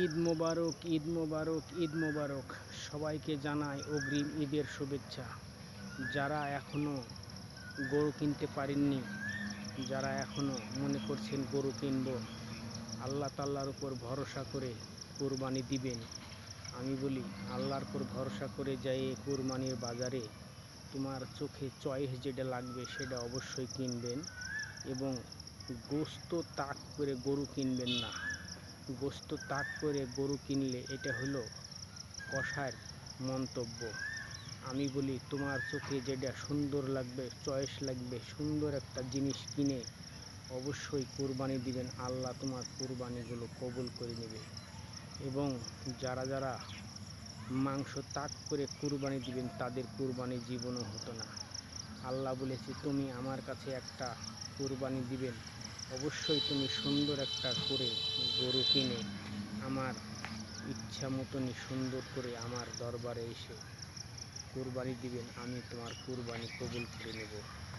ঈদ মোবারক, ঈদ মোবারক, ঈদ মোবারক। সবাইকে জানাই অগ্রিম ঈদের শুভেচ্ছা। যারা এখনও গরু কিনতে পারেননি, যারা এখনও মনে করছেন গরু কিনব, আল্লাহ তাআলার উপর ভরসা করে কুরবানি দিবেন। আমি বলি, আল্লাহর উপর ভরসা করে যাই কুরবানির বাজারে তোমার চোখে চয়েস যেটা লাগবে সেটা অবশ্যই কিনবেন, এবং গোস্ত তাক করে গরু কিনবেন না। গোস্ত তাক করে গরু কিনলে এটা হলো কসাইর মন্তব্য। আমি বলি, তোমার চোখে যেটা সুন্দর লাগবে, চয়েস লাগবে, সুন্দর একটা জিনিস কিনে অবশ্যই কুরবানি দিবেন। আল্লাহ তোমার কুরবানিগুলো কবুল করে নেবে। এবং যারা যারা মাংস তাক করে কুরবানি দিবেন তাদের কুরবানি জীবনও হতো না। আল্লাহ বলেছে, তুমি আমার কাছে একটা কুরবানি দিবেন, অবশ্যই তুমি সুন্দর একটা করে গরু কিনে আমার ইচ্ছা মতনই সুন্দর করে আমার দরবারে এসে কুরবানি দিবেন। আমি তোমার কুরবানি কবুল করে নেব।